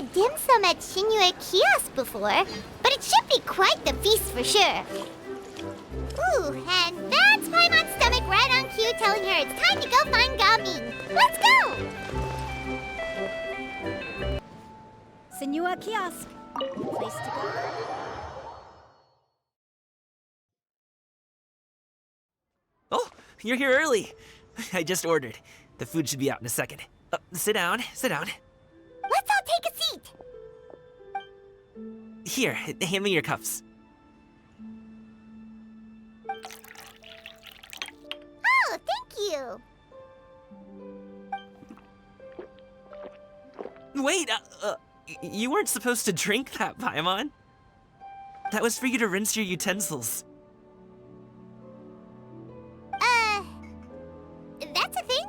had dim sum at Shinue Kiosk before, but it should be quite the feast for sure. Ooh, and that's Paimon's stomach right on cue telling her it's time to go find Gaming. Let's go! Senua Kiosk. Place to go. Oh, you're here early. I just ordered. The food should be out in a second. Sit down, sit down. Let's all take a seat. Here, hand me your cups. Oh, thank you. Wait, you weren't supposed to drink that, Paimon. That was for you to rinse your utensils. That's a thing?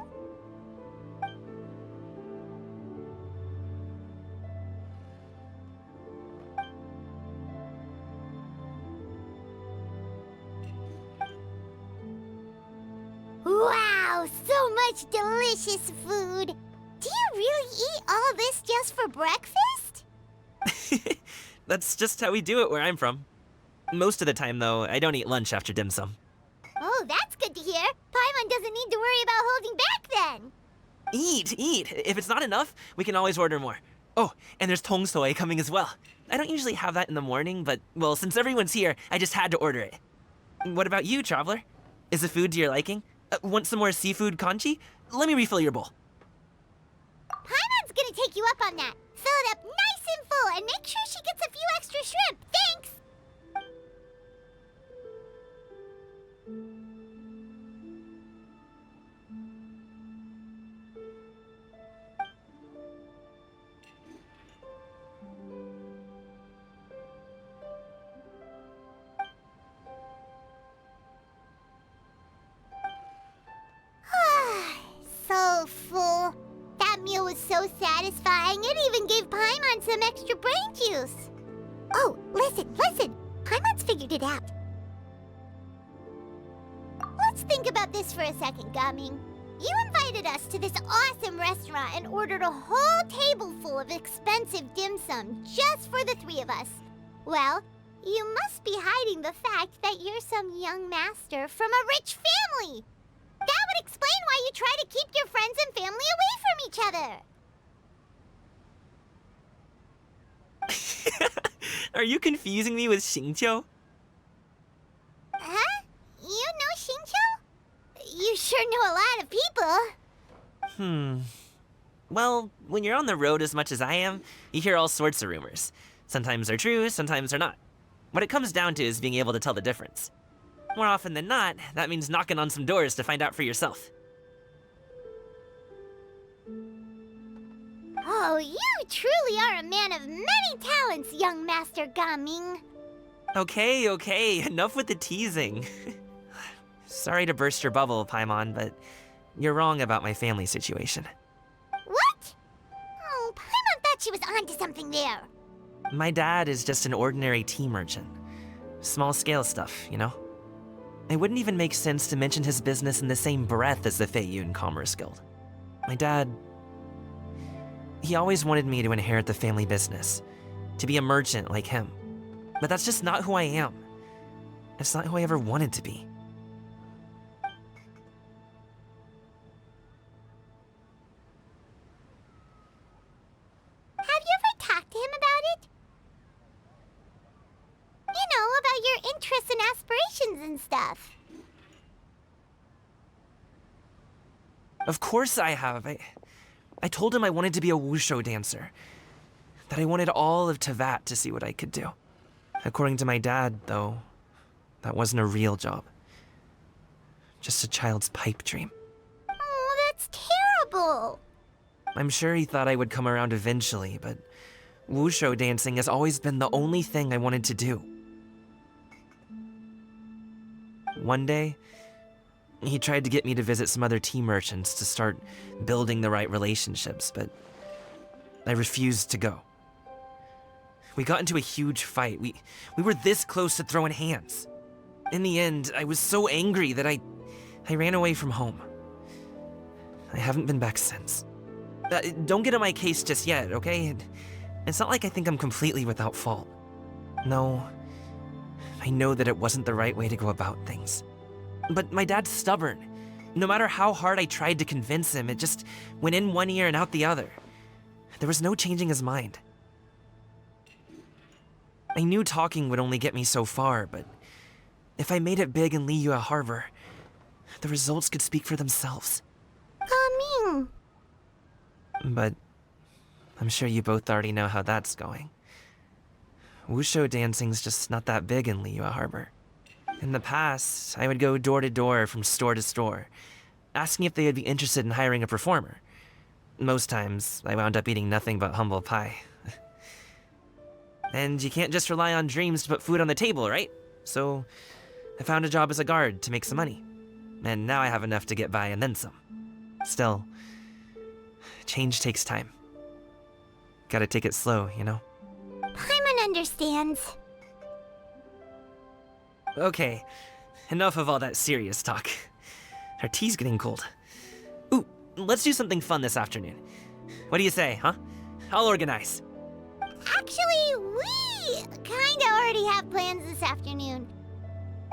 Wow, so much delicious food. Do you really eat all this just for breakfast? That's just how we do it where I'm from. Most of the time, though, I don't eat lunch after dim sum. Oh, that's good to hear. Paimon doesn't need to worry about holding back then. Eat, eat. If it's not enough, we can always order more. Oh, and there's tong soy coming as well. I don't usually have that in the morning, but, well, since everyone's here, I just had to order it. What about you, traveler? Is the food to your liking? Want some more seafood congee? Let me refill your bowl. Paimon's gonna take you up on that. Fill it up nice and full and make sure she gets a few extra shrimp. Thanks! So full. That meal was so satisfying, it even gave Paimon some extra brain juice. Oh, listen. Paimon's figured it out. Let's think about this for a second, Gaming. You invited us to this awesome restaurant and ordered a whole table full of expensive dim sum just for the three of us. Well, you must be hiding the fact that you're some young master from a rich family. That would explain why you try to keep your friends and family away from each other. Are you confusing me with Xingqiu? Huh? You know Xingqiu? You sure know a lot of people. Well, when you're on the road as much as I am, you hear all sorts of rumors. Sometimes they're true, sometimes they're not. What it comes down to is being able to tell the difference. More often than not, that means knocking on some doors to find out for yourself. Oh, you truly are a man of many talents, young Master Gaming. Okay, enough with the teasing. Sorry to burst your bubble, Paimon, but you're wrong about my family situation. What? Oh, Paimon thought she was onto something there. My dad is just an ordinary tea merchant. Small-scale stuff, you know? It wouldn't even make sense to mention his business in the same breath as the Feiyun Commerce Guild. My dad... he always wanted me to inherit the family business, to be a merchant like him. But that's just not who I am. It's not who I ever wanted to be. Have you ever talked to him about it? You know, about your interests and aspirations and stuff. Of course I have. I told him I wanted to be a wushu dancer. That I wanted all of Teyvat to see what I could do. According to my dad, though, that wasn't a real job. Just a child's pipe dream. Oh, that's terrible. I'm sure he thought I would come around eventually, but wushu dancing has always been the only thing I wanted to do. One day, he tried to get me to visit some other tea merchants to start building the right relationships, but I refused to go. We got into a huge fight. We were this close to throwing hands. In the end, I was so angry that I ran away from home. I haven't been back since. Don't get on my case just yet, okay? It's not like I think I'm completely without fault. No, I know that it wasn't the right way to go about things. But my dad's stubborn. No matter how hard I tried to convince him, it just went in one ear and out the other. There was no changing his mind. I knew talking would only get me so far, but if I made it big in Liyue Harbor, the results could speak for themselves. Coming. But I'm sure you both already know how that's going. Wushu dancing's just not that big in Liyue Harbor. In the past, I would go door to door from store to store, asking if they would be interested in hiring a performer. Most times, I wound up eating nothing but humble pie. And you can't just rely on dreams to put food on the table, right? So, I found a job as a guard to make some money. And now I have enough to get by and then some. Still, change takes time. Gotta take it slow, you know? Paimon understands. Okay, enough of all that serious talk. Our tea's getting cold. Ooh, let's do something fun this afternoon. What do you say, huh? I'll organize. Actually, we kinda already have plans this afternoon.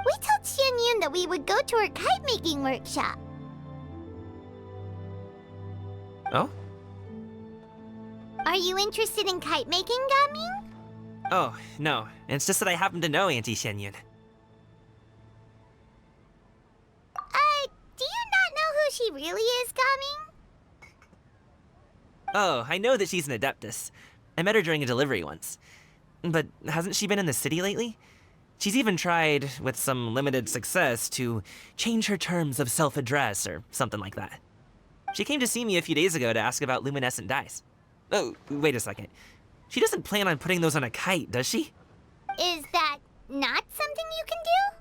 We told Xianyun that we would go to her kite-making workshop. Oh? Are you interested in kite-making, Gaming? Oh, no. It's just that I happen to know Auntie Xianyun. Do you not know who she really is, Gaming? Oh, I know that she's an adeptus. I met her during a delivery once. But hasn't she been in the city lately? She's even tried, with some limited success, to change her terms of self-address or something like that. She came to see me a few days ago to ask about luminescent dyes. Oh, wait a second. She doesn't plan on putting those on a kite, does she? Is that not something you can do?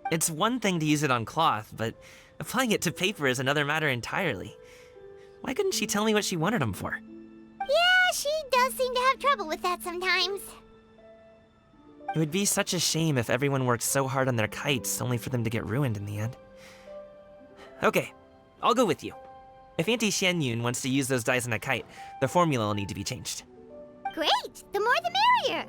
It's one thing to use it on cloth, but applying it to paper is another matter entirely. Why couldn't she tell me what she wanted them for? Yeah, she does seem to have trouble with that sometimes. It would be such a shame if everyone worked so hard on their kites only for them to get ruined in the end. Okay, I'll go with you. If Auntie Xianyun wants to use those dyes on a kite, the formula will need to be changed. Great! The more the merrier!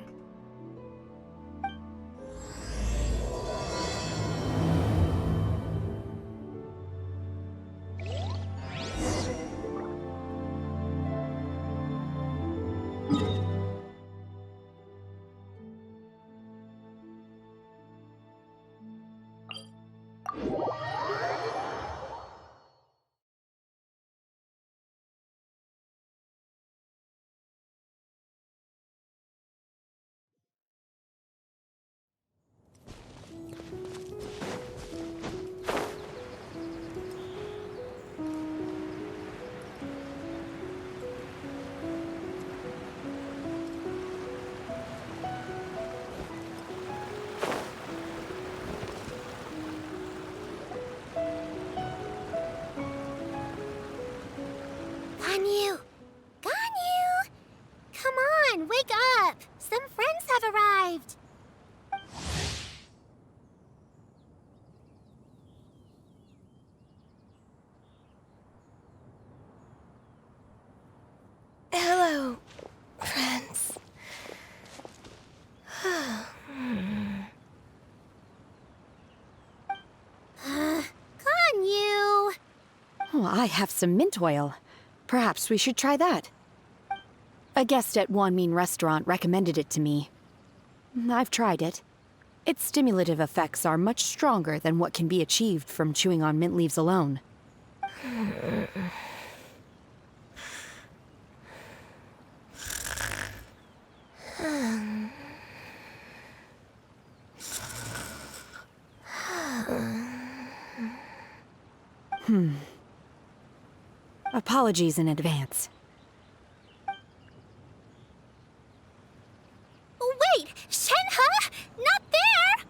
Ganyu! Ganyu! Come on, wake up! Some friends have arrived! Hello, friends. Ganyu! Oh, I have some mint oil. Perhaps we should try that. A guest at Wanmin restaurant recommended it to me. I've tried it. Its stimulative effects are much stronger than what can be achieved from chewing on mint leaves alone. Apologies in advance. Wait! Shenhe? Not there!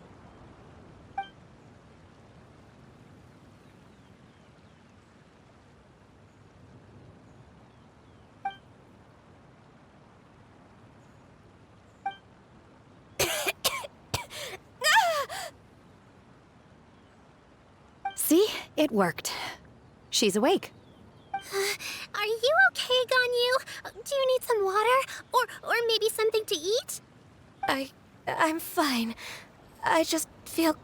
See? It worked. She's awake. Are you okay, Ganyu. Do you need some water? Or maybe something to eat? I'm fine. I just feel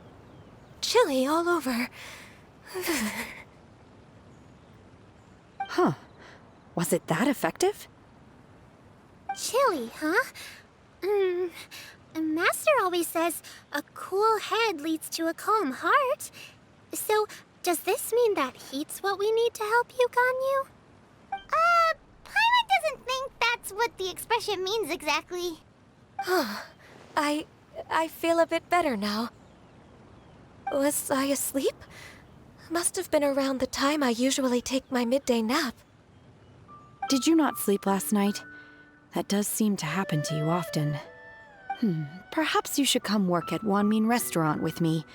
chilly all over. Huh. Was it that effective? Chilly, huh? Master always says a cool head leads to a calm heart. So, does this mean that heat's what we need to help you, Ganyu? Paimon doesn't think that's what the expression means exactly. I feel a bit better now. Was I asleep? Must have been around the time I usually take my midday nap. Did you not sleep last night? That does seem to happen to you often. Perhaps you should come work at Wanmin Restaurant with me.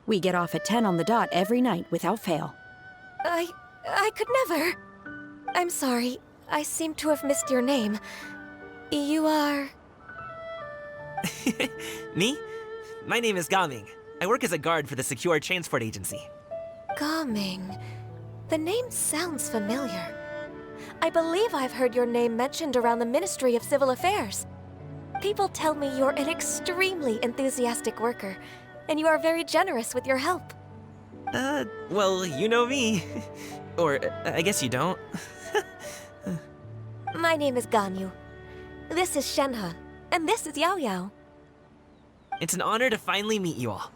We get off at 10 on the dot every night without fail. I could never. I'm sorry. I seem to have missed your name. You are... Me? My name is Gaming. I work as a guard for the Secure Transport Agency. Gaming. The name sounds familiar. I believe I've heard your name mentioned around the Ministry of Civil Affairs. People tell me you're an extremely enthusiastic worker, and you are very generous with your help. Well, you know me. Or, I guess you don't. My name is Ganyu. This is Shenhe, and this is Yao Yao. It's an honor to finally meet you all.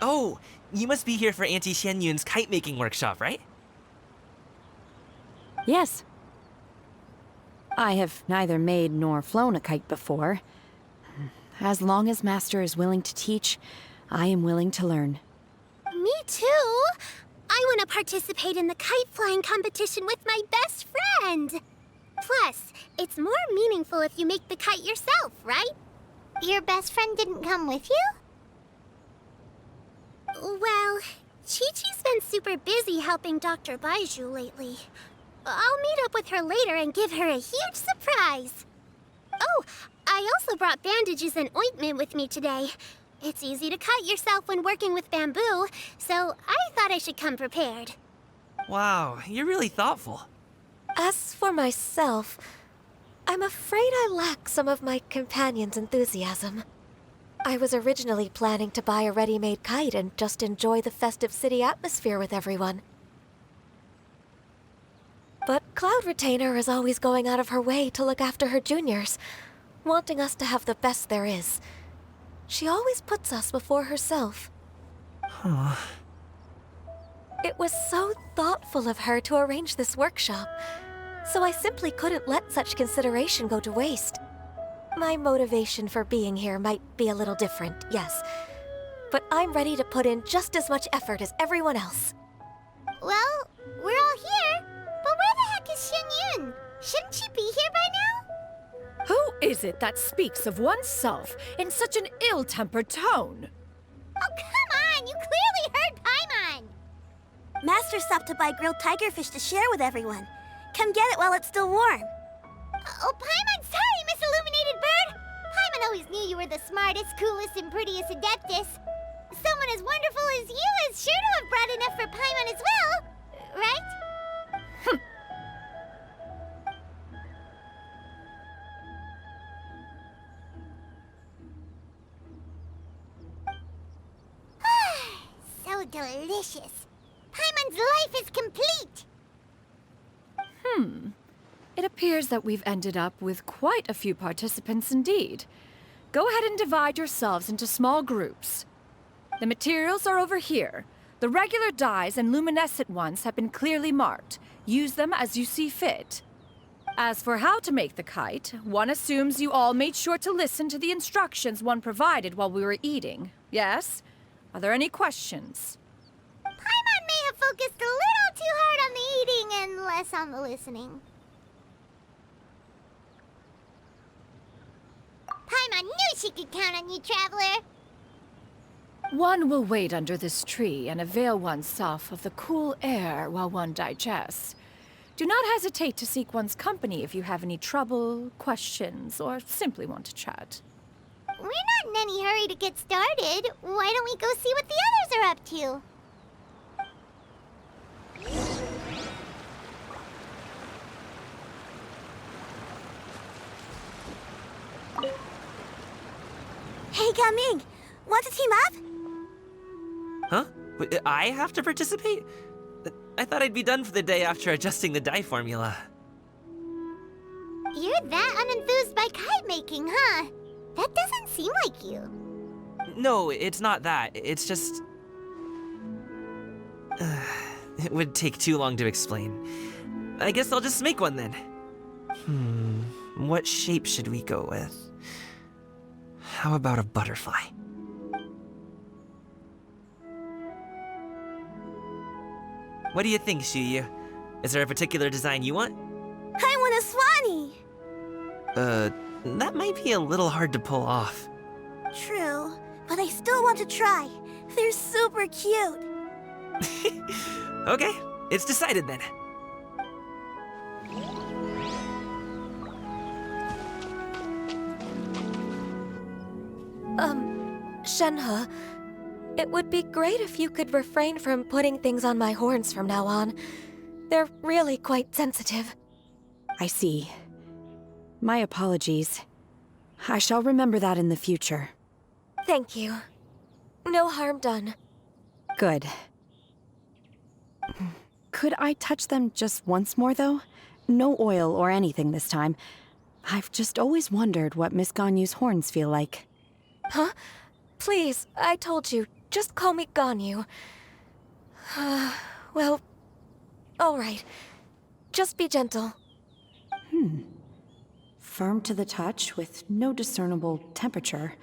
Oh, you must be here for Auntie Xianyun's kite-making workshop, right? Yes. I have neither made nor flown a kite before. As long as Master is willing to teach, I am willing to learn. Me too. I want to participate in the kite flying competition with my best friend. Plus, it's more meaningful if you make the kite yourself, right? Your best friend didn't come with you? Well, Chi-Chi's been super busy helping Dr. Baizhu lately. I'll meet up with her later and give her a huge surprise. Oh, I also brought bandages and ointment with me today. It's easy to cut yourself when working with bamboo, so I thought I should come prepared. Wow, you're really thoughtful. As for myself, I'm afraid I lack some of my companion's enthusiasm. I was originally planning to buy a ready-made kite and just enjoy the festive city atmosphere with everyone. But Cloud Retainer is always going out of her way to look after her juniors, wanting us to have the best there is. She always puts us before herself. Huh. It was so thoughtful of her to arrange this workshop, so I simply couldn't let such consideration go to waste. My motivation for being here might be a little different, yes, but I'm ready to put in just as much effort as everyone else. Well, we're all here, but where the heck is Xianyun? Shouldn't she be here by now? Who is it that speaks of oneself in such an ill-tempered tone? Oh, come on! You clearly heard Paimon! Master stopped to buy grilled tigerfish to share with everyone. Come get it while it's still warm. Oh, Paimon, sorry, Miss Illuminated Bird! Paimon always knew you were the smartest, coolest, and prettiest Adeptus. Someone as wonderful as you is sure to have brought enough for Paimon as well, right? So delicious. Paimon's life is complete. It appears that we've ended up with quite a few participants indeed. Go ahead and divide yourselves into small groups. The materials are over here. The regular dyes and luminescent ones have been clearly marked. Use them as you see fit. As for how to make the kite, one assumes you all made sure to listen to the instructions one provided while we were eating. Yes? Are there any questions? Paimon may have focused a little too hard on the eating and less on the listening. Paimon knew she could count on you, Traveler. One will wait under this tree and avail oneself of the cool air while one digests. Do not hesitate to seek one's company if you have any trouble, questions, or simply want to chat. We're not in any hurry to get started. Why don't we go see what the others are up to? Hey, Gaming, want to team up? Huh? I have to participate? I thought I'd be done for the day after adjusting the die formula. You're that unenthused by kite making, huh? That doesn't seem like you. No, it's not that. It's just... it would take too long to explain. I guess I'll just make one then. What shape should we go with? How about a butterfly? What do you think, Shuyu? Is there a particular design you want? I want a Swanee! That might be a little hard to pull off. True, but I still want to try. They're super cute. Okay, it's decided then. Shenhe, it would be great if you could refrain from putting things on my horns from now on. They're really quite sensitive. I see. My apologies. I shall remember that in the future. Thank you. No harm done. Good. Could I touch them just once more, though? No oil or anything this time. I've just always wondered what Miss Ganyu's horns feel like. Huh? Please, I told you. Just call me Ganyu. Well, all right. Just be gentle. Firm to the touch with no discernible temperature.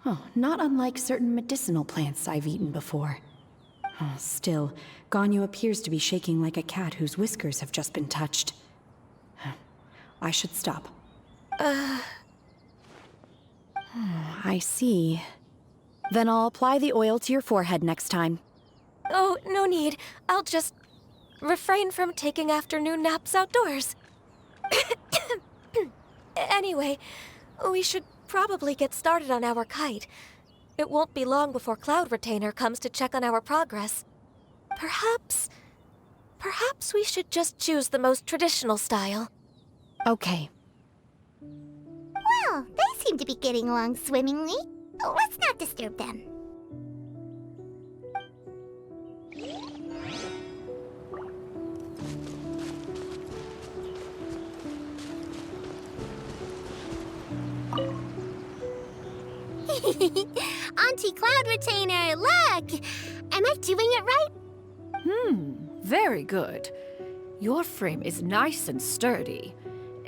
Oh, not unlike certain medicinal plants I've eaten before. Oh, still, Ganyu appears to be shaking like a cat whose whiskers have just been touched. I should stop. I see. Then I'll apply the oil to your forehead next time. Oh, no need. I'll just refrain from taking afternoon naps outdoors. Anyway, we should probably get started on our kite. It won't be long before Cloud Retainer comes to check on our progress. Perhaps we should just choose the most traditional style. Okay. Well, they seem to be getting along swimmingly. Let's not disturb them. Auntie Cloud Retainer, look! Am I doing it right? Very good. Your frame is nice and sturdy.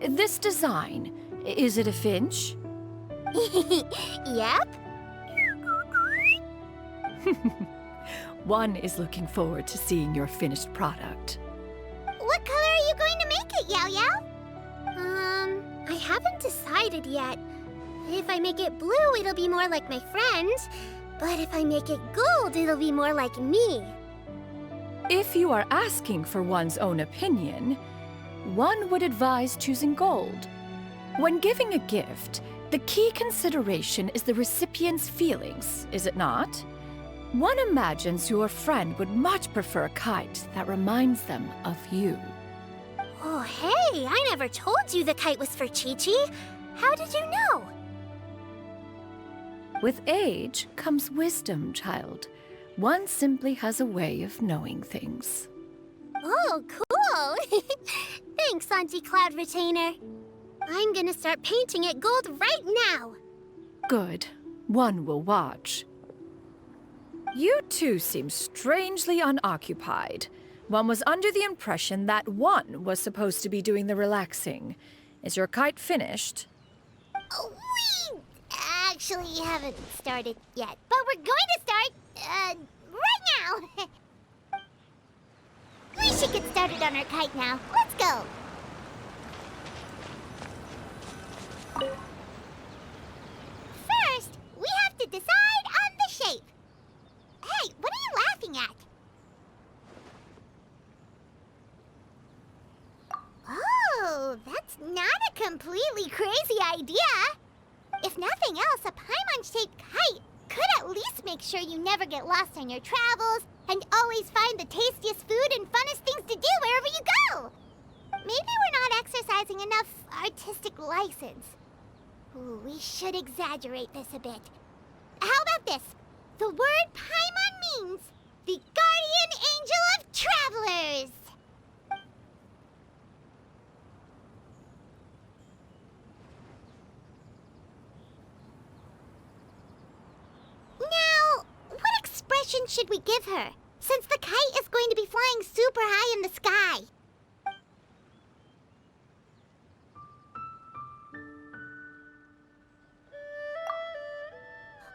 This design, is it a finch? Yep. One is looking forward to seeing your finished product. What color are you going to make it, Yao Yao? I haven't decided yet. If I make it blue, it'll be more like my friends. But if I make it gold, it'll be more like me. If you are asking for one's own opinion, one would advise choosing gold. When giving a gift, the key consideration is the recipient's feelings, is it not? One imagines your friend would much prefer a kite that reminds them of you. Oh, hey, I never told you the kite was for Chi-Chi. How did you know? With age comes wisdom, child. One simply has a way of knowing things. Oh, cool. Thanks, Auntie Cloud Retainer. I'm gonna start painting it gold right now. Good. One will watch. You two seem strangely unoccupied. One was under the impression that one was supposed to be doing the relaxing. Is your kite finished? We actually haven't started yet, but we're going to start, right now. We should get started on our kite now. Let's go. First, we have to decide on the shape. Hey, what are you laughing at? Oh, that's not a completely crazy idea. If nothing else, a paimon-shaped kite could at least make sure you never get lost on your travels and always find the tastiest food and funnest things to do wherever you go. Maybe we're not exercising enough artistic license. Ooh, we should exaggerate this a bit. How about this? The word Paimon means the guardian angel of travelers. Now, what expression should we give her, since the kite is going to be flying super high in the sky?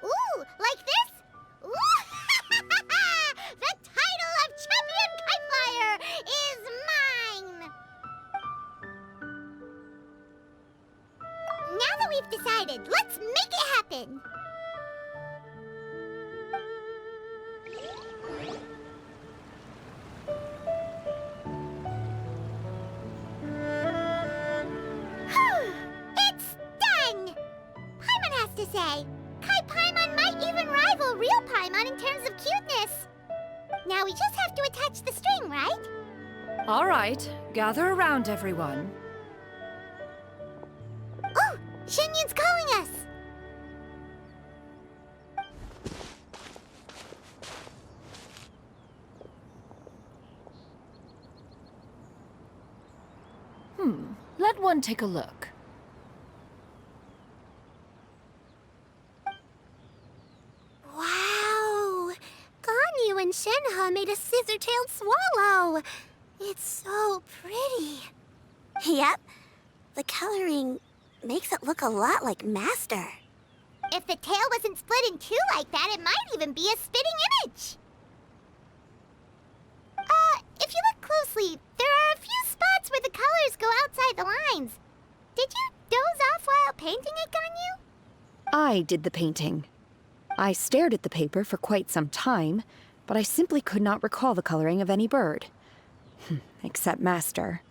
Ooh, like this? Ooh! The title of champion kite flyer is mine! Now that we've decided, let's make it happen! It's done! Paimon has to say, Kai Paimon might even rival real Paimon in terms of cuteness. Now we just have to attach the string, right? All right, gather around, everyone. Oh, Shenyun's calling us! Let one take a look. Wow! Ganyu and Shenhe made a scissor-tailed swallow. It's so pretty. Yep. The coloring makes it look a lot like Master. If the tail wasn't split in two like that, it might even be a spitting image. If you look closely, there are a few spots where the colors go outside the lines. Did you doze off while painting it, Ganyu? I did the painting. I stared at the paper for quite some time, but I simply could not recall the coloring of any bird. Except Master.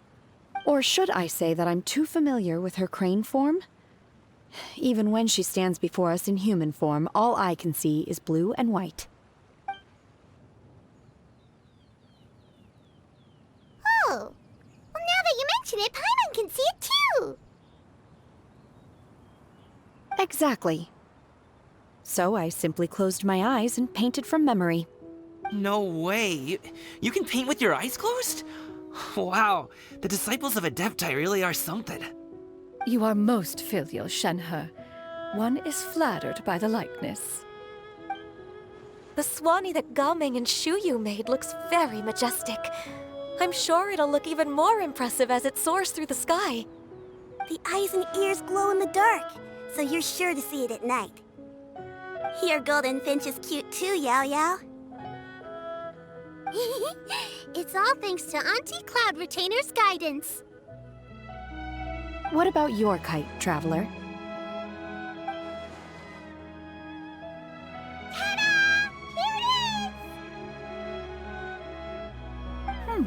Or should I say that I'm too familiar with her crane form? Even when she stands before us in human form, all I can see is blue and white. Oh, well, now that you mention it, Paimon can see it too. Exactly. So I simply closed my eyes and painted from memory. No way. You can paint with your eyes closed? Wow, the disciples of Adepti really are something. You are most filial, Shenhe. One is flattered by the likeness. The Swanee that Gaming and Shuyu made looks very majestic. I'm sure it'll look even more impressive as it soars through the sky. The eyes and ears glow in the dark, so you're sure to see it at night. Your golden finch is cute too, Yao Yao. It's all thanks to Auntie Cloud Retainer's guidance. What about your kite, Traveler? Ta-da! Here it is!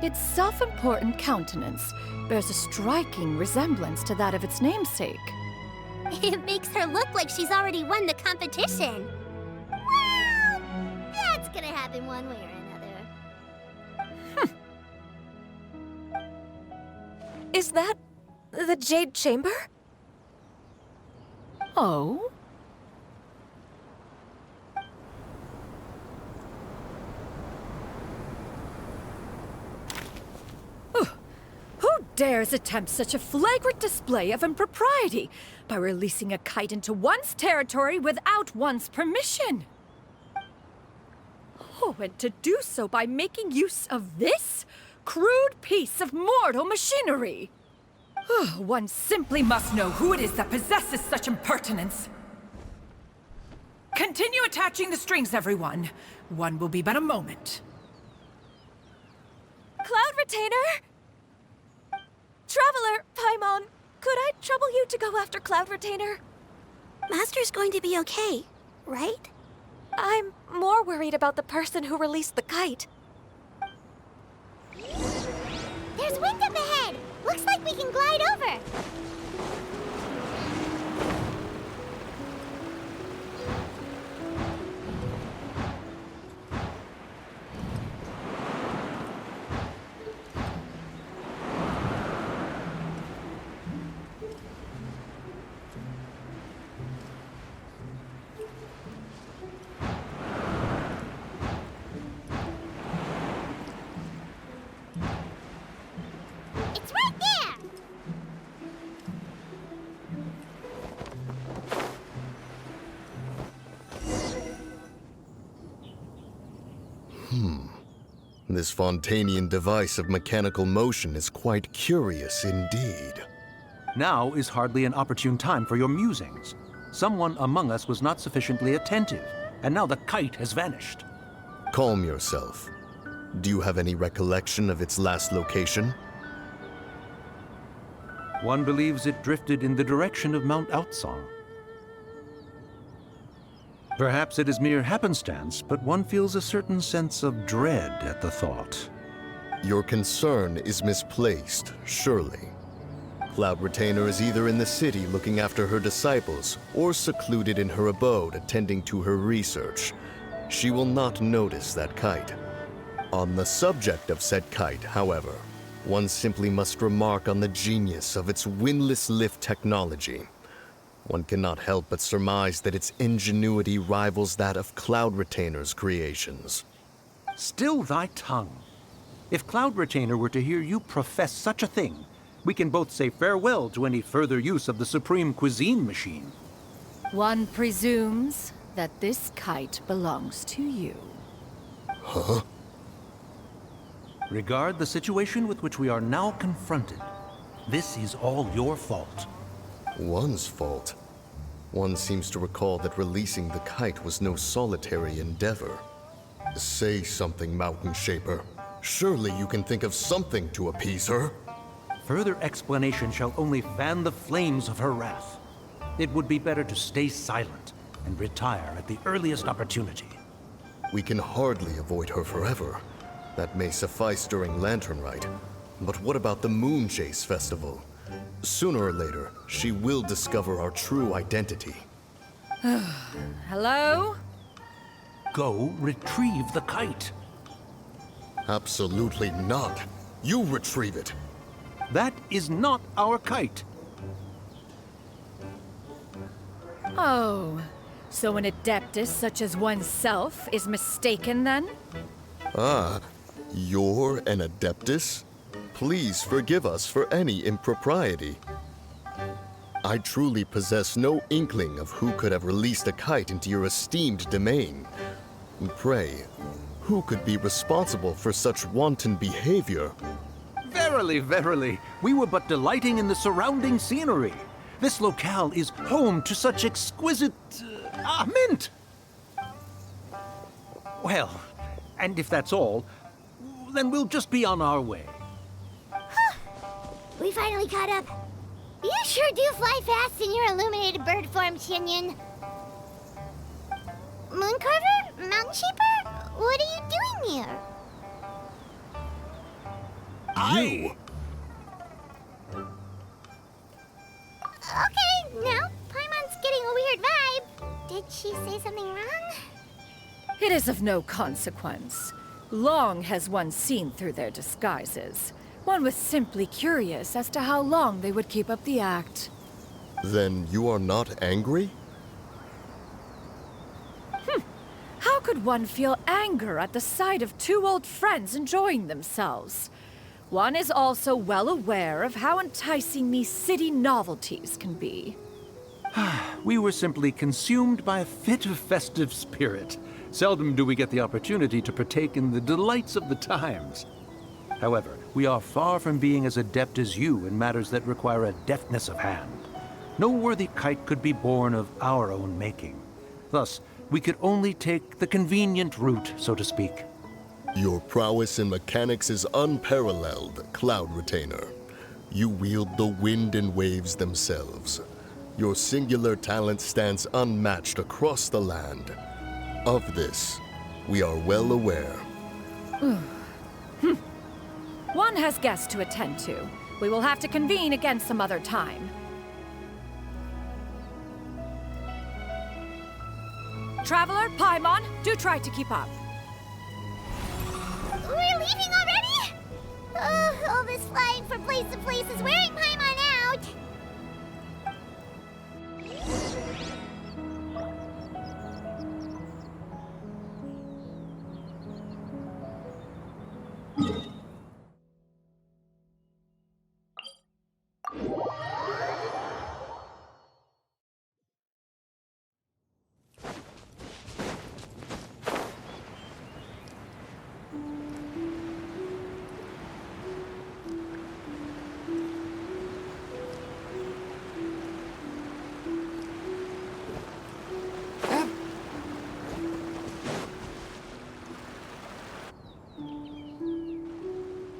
Its self-important countenance bears a striking resemblance to that of its namesake. It makes her look like she's already won the competition. Well, that's gonna happen one way or another. Is that the Jade Chamber? Oh? Who dares attempt such a flagrant display of impropriety by releasing a kite into one's territory without one's permission? Oh, and to do so by making use of this crude piece of mortal machinery. One simply must know who it is that possesses such impertinence. Continue attaching the strings, everyone. One will be but a moment. Cloud Retainer? Traveler, Paimon, could I trouble you to go after Cloud Retainer? Master's going to be okay, right? I'm more worried about the person who released the kite. There's wind up ahead! Looks like we can glide over! This Fontanian device of mechanical motion is quite curious indeed. Now is hardly an opportune time for your musings. Someone among us was not sufficiently attentive, and now the kite has vanished. Calm yourself. Do you have any recollection of its last location? One believes it drifted in the direction of Mount Outsong. Perhaps it is mere happenstance, but one feels a certain sense of dread at the thought. Your concern is misplaced, surely. Cloud Retainer is either in the city looking after her disciples, or secluded in her abode attending to her research. She will not notice that kite. On the subject of said kite, however, one simply must remark on the genius of its windlass lift technology. One cannot help but surmise that its ingenuity rivals that of Cloud Retainer's creations. Still thy tongue. If Cloud Retainer were to hear you profess such a thing, we can both say farewell to any further use of the supreme cuisine machine. One presumes that this kite belongs to you. Huh? Regard the situation with which we are now confronted. This is all your fault. One's fault. One seems to recall that releasing the kite was no solitary endeavor. Say something, Mountain Shaper. Surely you can think of something to appease her. Further explanation shall only fan the flames of her wrath. It would be better to stay silent and retire at the earliest opportunity. We can hardly avoid her forever. That may suffice during Lantern Rite. But what about the Moon Chase Festival? Sooner or later, she will discover our true identity. Hello? Go retrieve the kite. Absolutely not. You retrieve it. That is not our kite. Oh, so an adeptus such as oneself is mistaken then? Ah, you're an Adeptus? Please forgive us for any impropriety. I truly possess no inkling of who could have released a kite into your esteemed domain. Pray, who could be responsible for such wanton behavior? Verily, verily, we were but delighting in the surrounding scenery. This locale is home to such exquisite... mint! Well, and if that's all, then we'll just be on our way. We finally caught up. You sure do fly fast in your illuminated bird form, Shinyan. Mooncarver? Mountain Shaper? What are you doing here? You! Okay, now Paimon's getting a weird vibe. Did she say something wrong? It is of no consequence. Long has one seen through their disguises. One was simply curious as to how long they would keep up the act. Then you are not angry? How could one feel anger at the sight of two old friends enjoying themselves? One is also well aware of how enticing these city novelties can be. We were simply consumed by a fit of festive spirit. Seldom do we get the opportunity to partake in the delights of the times. However, we are far from being as adept as you in matters that require a deftness of hand. No worthy kite could be born of our own making. Thus, we could only take the convenient route, so to speak. Your prowess in mechanics is unparalleled, Cloud Retainer. You wield the wind and waves themselves. Your singular talent stands unmatched across the land. Of this, we are well aware. One has guests to attend to. We will have to convene again some other time. Traveler, Paimon, do try to keep up. We're leaving already? All this flying from place to place is wearing Paimon out.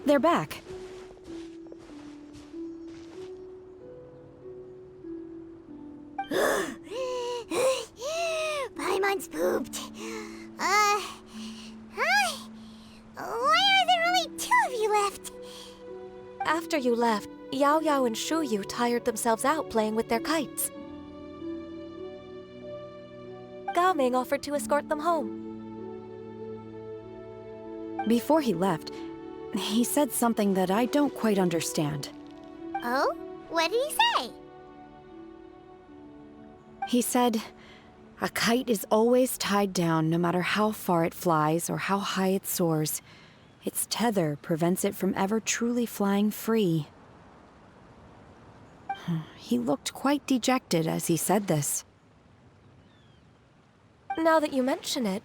They're back. Paimon's pooped. Hi. Why are there only 2 of you left? After you left, Yao Yao and Shu Yu tired themselves out playing with their kites. Gaming offered to escort them home. Before he left, he said something that I don't quite understand. Oh? What did he say? He said, a kite is always tied down no matter how far it flies or how high it soars. Its tether prevents it from ever truly flying free. He looked quite dejected as he said this. Now that you mention it,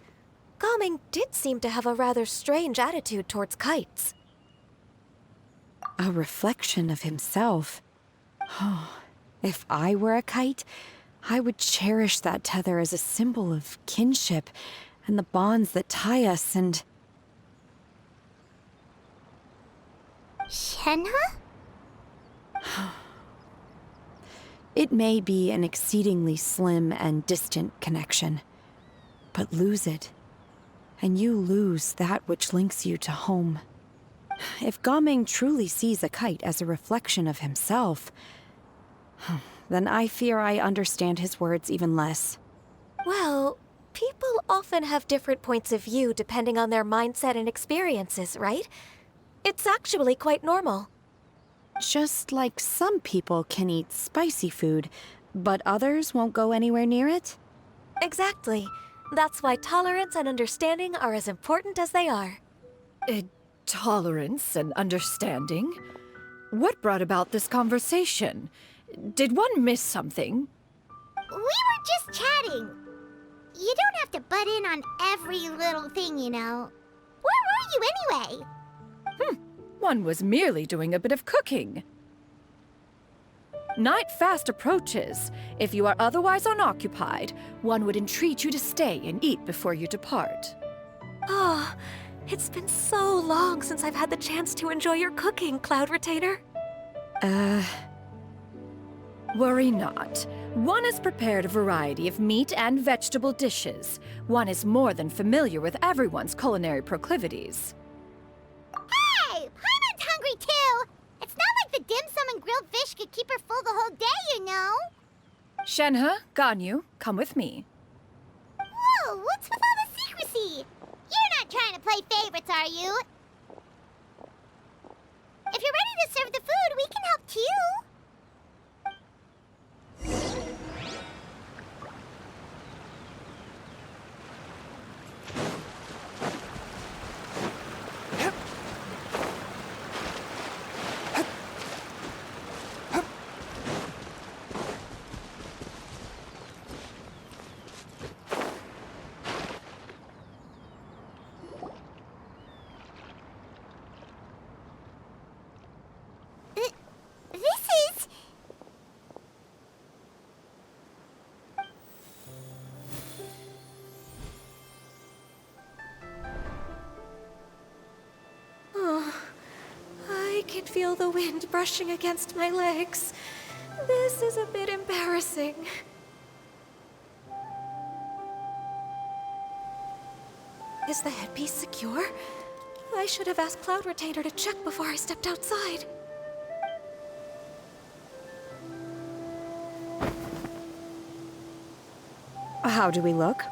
Gaming did seem to have a rather strange attitude towards kites. A reflection of himself. If I were a kite, I would cherish that tether as a symbol of kinship and the bonds that tie us and... Shenhe? It may be an exceedingly slim and distant connection, but lose it, and you lose that which links you to home. If Gaming truly sees a kite as a reflection of himself, then I fear I understand his words even less. Well, people often have different points of view depending on their mindset and experiences, right? It's actually quite normal. Just like some people can eat spicy food, but others won't go anywhere near it? Exactly. That's why tolerance and understanding are as important as they are. Tolerance and understanding? What brought about this conversation? Did one miss something? We were just chatting. You don't have to butt in on every little thing, you know. Where were you anyway? One was merely doing a bit of cooking. Night fast approaches. If you are otherwise unoccupied, one would entreat you to stay and eat before you depart. Oh, it's been so long since I've had the chance to enjoy your cooking, Cloud Retainer. Worry not. One has prepared a variety of meat and vegetable dishes. One is more than familiar with everyone's culinary proclivities. Hey! Paimon's hungry too! It's not like the dim sum and grilled fish could keep her full the whole day, you know? Shenhe, Ganyu, come with me. Whoa, what's with all the secrecy? You're not trying to play favorites, are you? If you're ready to serve the food, we can help too. I can feel the wind brushing against my legs. This is a bit embarrassing. Is the headpiece secure? I should have asked Cloud Retainer to check before I stepped outside. How do we look?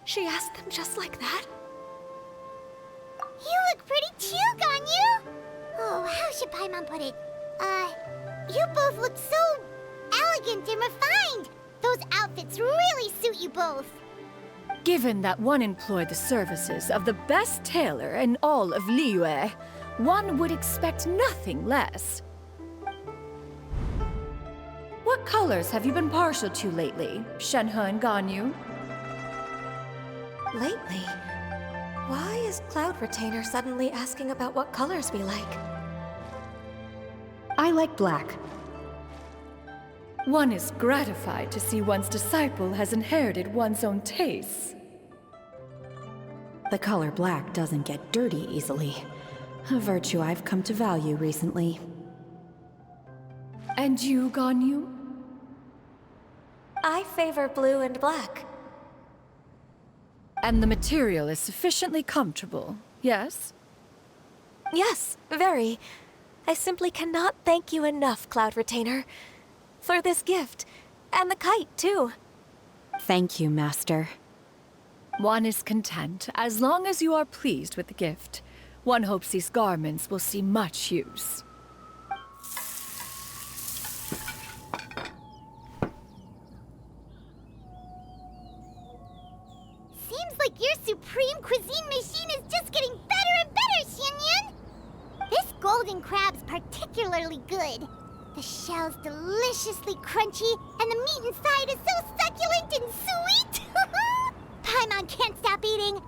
She asked them just like that? You look pretty too, Ganyu! Oh, how should Paimon put it? You both look so elegant and refined! Those outfits really suit you both. Given that one employed the services of the best tailor in all of Liyue, one would expect nothing less. What colors have you been partial to lately, Shenhe and Ganyu? Lately? Why is Cloud Retainer suddenly asking about what colors we like? I like black. One is gratified to see one's disciple has inherited one's own tastes. The color black doesn't get dirty easily. A virtue I've come to value recently. And you, Ganyu? I favor blue and black. And the material is sufficiently comfortable, yes? Yes, very. I simply cannot thank you enough, Cloud Retainer. For this gift. And the kite, too. Thank you, Master. One is content, as long as you are pleased with the gift. One hopes these garments will see much use. Seems like your supreme cuisine machine is just getting better and better, Xinyun! This golden crab's particularly good. The shell's deliciously crunchy, and the meat inside is so succulent and sweet! Paimon can't stop eating.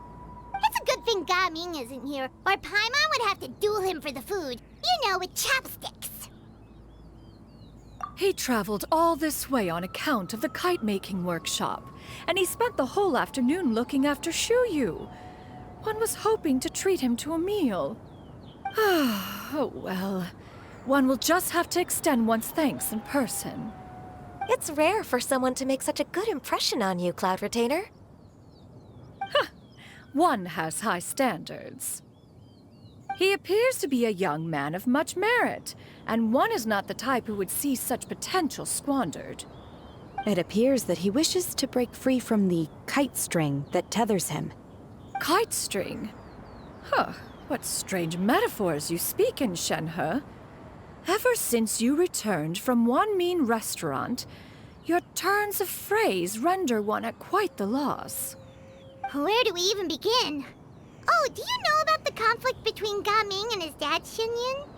It's a good thing Gaming isn't here, or Paimon would have to duel him for the food. You know, with chopsticks. He traveled all this way on account of the kite-making workshop, and he spent the whole afternoon looking after Shuyu. One was hoping to treat him to a meal. Oh well. One will just have to extend one's thanks in person. It's rare for someone to make such a good impression on you, Cloud Retainer. One has high standards. He appears to be a young man of much merit, and one is not the type who would see such potential squandered. It appears that he wishes to break free from the kite string that tethers him. Kite string? Huh, what strange metaphors you speak in, Shenhe. Ever since you returned from one mean restaurant, your turns of phrase render one at quite the loss. Where do we even begin? Oh, do you know about the conflict between Gaming and his dad, Xinyun?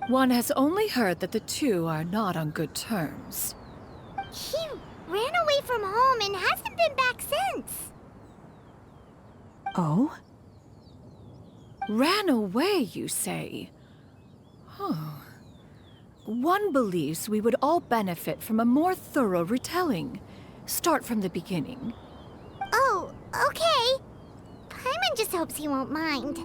One has only heard that the two are not on good terms. He ran away from home and hasn't been back since. Oh? Ran away, you say? Oh. One believes we would all benefit from a more thorough retelling. Start from the beginning. Oh, okay. Paimon just hopes he won't mind.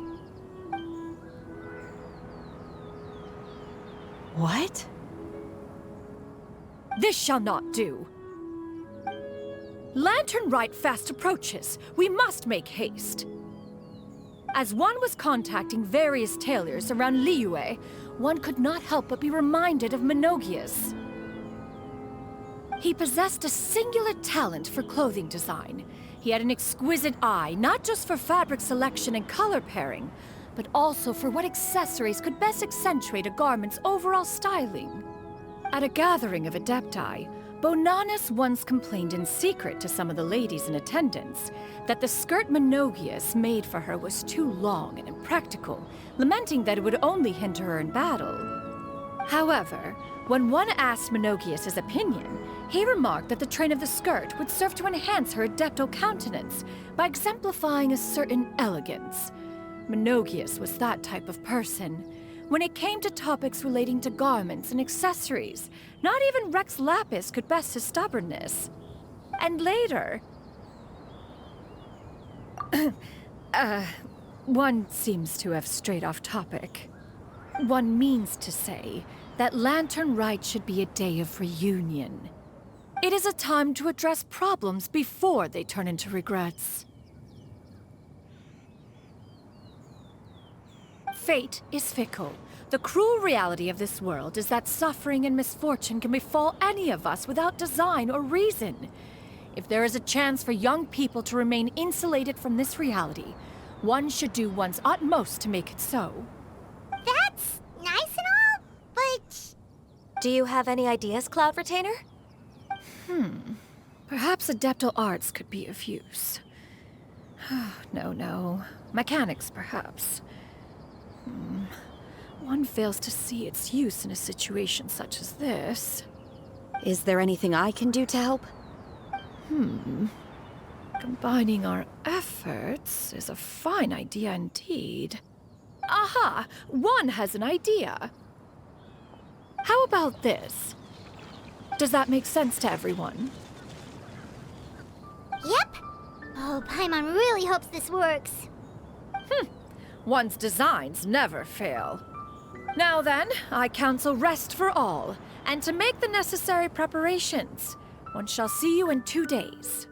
What? This shall not do. Lantern Rite fast approaches. We must make haste. As one was contacting various tailors around Liyue, one could not help but be reminded of Menogias. He possessed a singular talent for clothing design. He had an exquisite eye, not just for fabric selection and color pairing, but also for what accessories could best accentuate a garment's overall styling. At a gathering of Adepti, Bonanis once complained in secret to some of the ladies in attendance that the skirt Menogias made for her was too long and impractical, lamenting that it would only hinder her in battle. However, when one asked Menogias' opinion, he remarked that the train of the skirt would serve to enhance her adeptal countenance by exemplifying a certain elegance. Menogias was that type of person. When it came to topics relating to garments and accessories, not even Rex Lapis could best his stubbornness. And later... one seems to have strayed off topic. One means to say that Lantern Rite should be a day of reunion. It is a time to address problems before they turn into regrets. Fate is fickle. The cruel reality of this world is that suffering and misfortune can befall any of us without design or reason. If there is a chance for young people to remain insulated from this reality, one should do one's utmost to make it so. That's nice and all, but... Do you have any ideas, Cloud Retainer? Perhaps adeptal arts could be of use. No. Mechanics, perhaps. One fails to see its use in a situation such as this. Is there anything I can do to help? Combining our efforts is a fine idea indeed. Aha! One has an idea! How about this? Does that make sense to everyone? Yep. Oh, Paimon really hopes this works. One's designs never fail. Now then, I counsel rest for all, and to make the necessary preparations. One shall see you in 2 days.